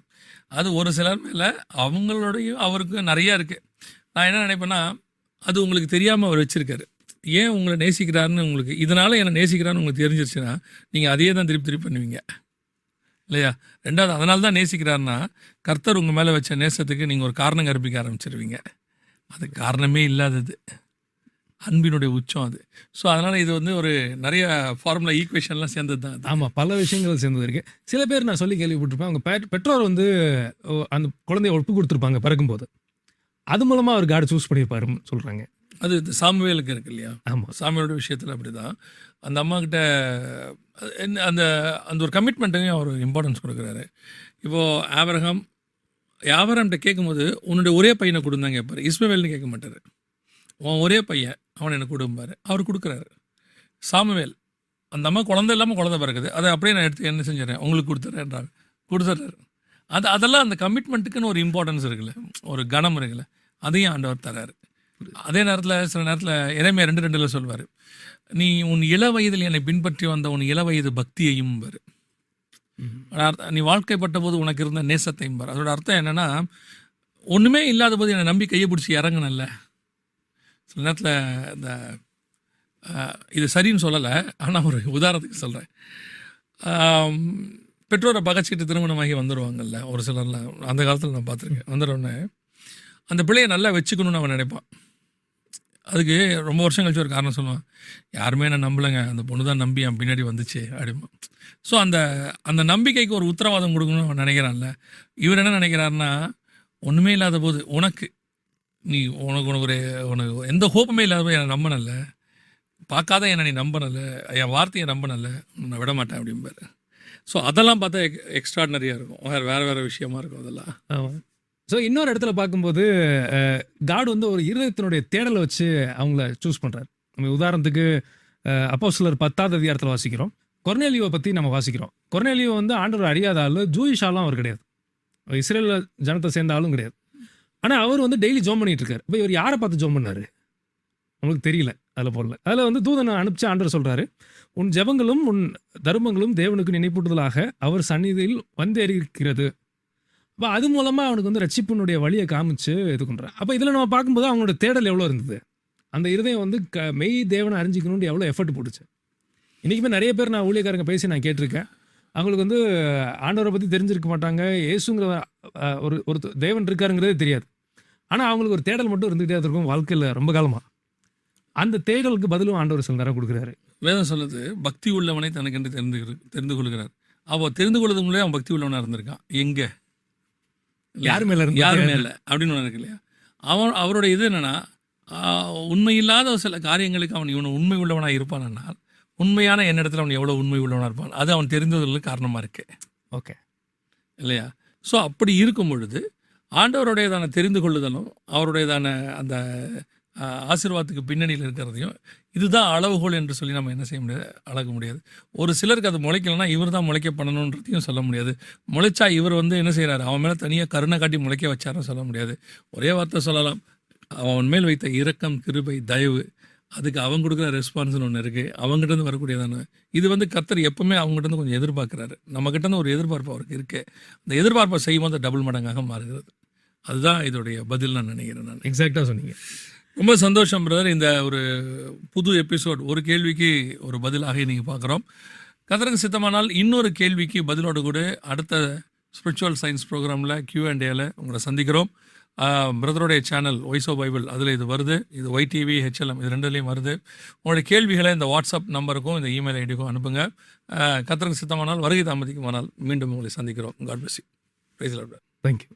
அது ஒரு சிலர் மேலே அவங்களுடைய அவருக்கு நிறையா இருக்குது. நான் என்ன நினைப்பேன்னா, அது உங்களுக்கு தெரியாமல் அவர் வச்சுருக்காரு. ஏன் உங்களை நேசிக்கிறாருன்னு உங்களுக்கு, இதனால் என்னை நேசிக்கிறான்னு உங்களுக்கு தெரிஞ்சிருச்சுன்னா நீங்கள் அதையே தான் திருப்பி பண்ணுவீங்க இல்லையா? ரெண்டாவது, அதனால தான் நேசிக்கிறாருன்னா கர்த்தர் உங்கள் மேலே வச்ச நேசத்துக்கு நீங்கள் ஒரு காரணம் கற்பிக்க ஆரம்பிச்சிருவீங்க. அது காரணமே இல்லாதது, அன்பினுடைய உச்சம் அது. ஸோ அதனால் இது ஒரு நிறைய ஃபார்முலா ஈக்குவேஷன்லாம் சேர்ந்தது தான். ஆமாம், பல விஷயங்கள் சேர்ந்தது இருக்குது. சில பேர் நான் சொல்லி கேள்விப்பட்டிருப்பேன், அவங்க பெற்றோர் அந்த குழந்தைய ஒப்பு கொடுத்துருப்பாங்க பிறக்கும்போது, அது மூலமாக அவர் காட் சூஸ் பண்ணியிருப்பாருன்னு சொல்கிறாங்க. அது சாமுவேலுக்கு இருக்கு இல்லையா? ஆமாம், சாமுவேலோட விஷயத்தில் அப்படி தான். அந்த அம்மா கிட்ட அந்த அந்த ஒரு கமிட்மெண்ட்டையும் அவர் இம்பார்ட்டன்ஸ் கொடுக்குறாரு. இப்போது ஆபிரகாம்கிட்ட கேட்கும்போது உன்னுடைய ஒரே பையனை கொடுந்தாங்க கேட்பார். இஸ்மவேல்னு கேட்க மாட்டார். உன் ஒரே பையன் அவனை எனக்கு கொடுப்பார். அவர் கொடுக்குறாரு. சாமுவேல் அந்த அம்மா குழந்தை இல்லாமல் குழந்தை பிறகுது, அதை அப்படியே நான் எடுத்து என்ன செஞ்சிடறேன், உங்களுக்கு கொடுத்துட்றேன்றாங்க. கொடுத்துட்றாரு. அதெல்லாம் அந்த கமிட்மெண்ட்டுக்குன்னு ஒரு இம்பார்ட்டன்ஸ் இருக்குல்ல, ஒரு கணம் இருக்குல்ல, அதையும் ஆண்டவர் தராரு. அதே நேரத்தில் சில நேரத்தில் எரேமியா 2:2 சொல்வார், நீ உன் இள வயதில் என்னை பின்பற்றி வந்த உன் இள வயது பக்தியையும் பாரு, நீ வாழ்க்கைப்பட்ட போது உனக்கு இருந்த நேசத்தையும் பாரு. அதோட அர்த்தம் என்னென்னா, ஒன்றுமே இல்லாத போது என்னை நம்பி கையை பிடிச்சி இறங்கணும்ல. சில நேரத்தில் இந்த இது சரின்னு சொல்லலை, ஆனால் ஒரு உதாரணத்துக்கு சொல்கிறேன். பெற்றோரை பகச்சிட்டு திருமணமாகி வந்துடுவாங்கல்ல ஒரு சிலர்லாம், அந்த காலத்தில் நான் பார்த்துருக்கேன். வந்துடுறோன்னே அந்த பிள்ளையை நல்லா வச்சுக்கணும்னு அவன் நினைப்பான். அதுக்கு ரொம்ப வருஷம் கழிச்சு ஒரு காரணம் சொல்லுவான், யாருமே நான் நம்பலைங்க, அந்த பொண்ணு தான் நம்பி என் பின்னாடி வந்துச்சு அப்படிமா. ஸோ அந்த நம்பிக்கைக்கு ஒரு உத்தரவாதம் கொடுக்கணும்னு அவன் நினைக்கிறான்ல. இவர் என்ன நினைக்கிறாருன்னா, ஒன்றுமே இல்லாத போது உனக்கு உனக்கு எந்த ஹோப்புமே இல்லாத போது என்னை நம்பினல, பார்க்காத என்னை நீ நம்பினல, என் வார்த்தையை நம்பினல, நான் விட மாட்டேன் அப்படிம்பாரு. ஸோ அதெல்லாம் பார்த்தா எக்ஸ்ட்ராடினரியாக இருக்கும், வேறு விஷயமா இருக்கும் அதெல்லாம். ஆமாம். ஸோ இன்னொரு இடத்துல பார்க்கும்போது காட் ஒரு இருதயத்தினுடைய தேடலை வச்சு அவங்கள சூஸ் பண்ணுறாரு. நம்ம உதாரணத்துக்கு அப்போஸ்தலர் 10ஆவது அதிகாரத்தில் வாசிக்கிறோம். கொர்நேலியோவை பற்றி நம்ம வாசிக்கிறோம். கொர்நேலியோ ஆண்டவர் அறியாத ஆள், ஜூயிஷ் ஆளும் அவர் கிடையாது, இஸ்ரேல் ஜனத்தை சேர்ந்த ஆளும் கிடையாது. ஆனால் அவர் டெய்லி ஜோம் பண்ணிட்டு இருக்காரு. இப்போ இவர் யாரை பார்த்து ஜோம் பண்ணாரு நம்மளுக்கு தெரியல. அதில் போடல. அதில் தூதனை அனுப்பிச்சு ஆண்டவர் சொல்கிறாரு, உன் ஜெபங்களும் உன் தர்மங்களும் தேவனுக்கு நினைப்பூட்டுதலாக அவர் சந்நிதியில் வந்தேறிக்கிறது. அப்போ அது மூலமாக அவனுக்கு ரட்சிப்பினுடைய வழியை காமிச்சு இது பண்ணுறான். அப்போ இதில் நம்ம பார்க்கும்போது அவங்களோட தேடல் எவ்வளோ இருந்தது, அந்த இருதயம் மெய் தேவனை அறிஞ்சிக்கணும்னு எவ்வளோ எஃபர்ட் போட்டுச்சு. இன்றைக்குமே நிறைய பேர் நான் ஊழியக்காரங்க பேசி நான் கேட்டிருக்கேன், அவங்களுக்கு ஆண்டவரை பற்றி தெரிஞ்சிருக்க மாட்டாங்க, இயேசுங்கிற ஒரு தேவன் இருக்காருங்கிறதே தெரியாது. ஆனால் அவங்களுக்கு ஒரு தேடல் மட்டும் இருந்துகிட்டே இருக்கும் வாழ்க்கையில் ரொம்ப காலமாக. அந்த தேடலுக்கு பதிலும் ஆண்டவர் சில நேரம் கொடுக்குறாரு. வேதம் சொல்லுது, பக்தி உள்ளவனை தனக்கென்று தெரிந்து கொள்கிறார். அவள் தெரிந்து கொள்வது மூலம் அவன் பக்தி உள்ளவனாக இருந்திருக்கான். எங்கே யார் மேலே அப்படின்னு ஒன்று இருக்கு இல்லையா? அவருடைய இது என்னென்னா, உண்மையில்லாத சில காரியங்களுக்கு அவன் இவனை உண்மை உள்ளவனாக இருப்பானால், உண்மையான என்னிடத்தில் அவன் எவ்வளோ உண்மை உள்ளவனாக இருப்பான், அது அவன் தெரிந்ததுக்கு காரணமாக இருக்கு. ஓகே இல்லையா? ஸோ அப்படி இருக்கும் பொழுது ஆண்டவருடையதான தெரிந்து கொள்ளுதலும் அவருடையதான அந்த ஆசீர்வாதத்துக்கு பின்னணியில் இருக்கிறதையும் இதுதான் அளவுகோல் என்று சொல்லி நம்ம என்ன செய்ய முடியாது, அளக்க முடியாது. ஒரு சிலருக்கு அது முளைக்கலைன்னா இவர் தான் முளைக்க பண்ணணுன்றதையும் சொல்ல முடியாது. முளைச்சா இவர் என்ன செய்கிறாரு, அவன் மேலே தனியாக கருணை காட்டி முளைக்க வச்சாருன்னு சொல்ல முடியாது. ஒரே வார்த்தை சொல்லலாம், அவன் மேல் வைத்த இரக்கம், கிருபை, தயவு, அதுக்கு அவங்க கொடுக்குற ரெஸ்பான்ஸ்னு ஒன்று இருக்குது. அவங்ககிட்டருந்து வரக்கூடியதான இது கர்த்தர் எப்பவுமே அவங்ககிட்ட கொஞ்சம் எதிர்பார்க்குறாரு. நம்மகிட்ட ஒரு எதிர்பார்ப்பு அவருக்கு இருக்குது. அந்த எதிர்பார்ப்பை செய்யும்போது டபுள் மடங்காக மாறுகிறது. அதுதான் இதோடைய பதில் நான் நினைக்கிறேன். நான் எக்ஸாக்டாக சொன்னீங்க. ரொம்ப சந்தோஷம் பிரதர். இந்த ஒரு புது எபிசோட், ஒரு கேள்விக்கு ஒரு பதிலாக நீங்கள் பார்க்குறோம். கர்த்தருக்கு சித்தமானால் இன்னொரு கேள்விக்கு பதிலோடு கூட அடுத்த ஸ்பிரிச்சுவல் சயின்ஸ் ப்ரோக்ராமில் Q&Aல உங்களை சந்திக்கிறோம். பிரதருடைய சேனல் வாய்ஸ் ஆஃப் பைபிள், அதில் இது வருது. இது YTV HLM இது ரெண்டுலேயும் வருது. உங்களுடைய கேள்விகளை இந்த வாட்ஸ்அப் நம்பருக்கும் இந்த இமெயில் ஐடிக்கும் அனுப்புங்க. கர்த்தருக்கு சித்தமானால் வருகை தாமதிக்குமானால் மீண்டும் உங்களை சந்திக்கிறோம். God bless you. Praise the Lord. Thank you.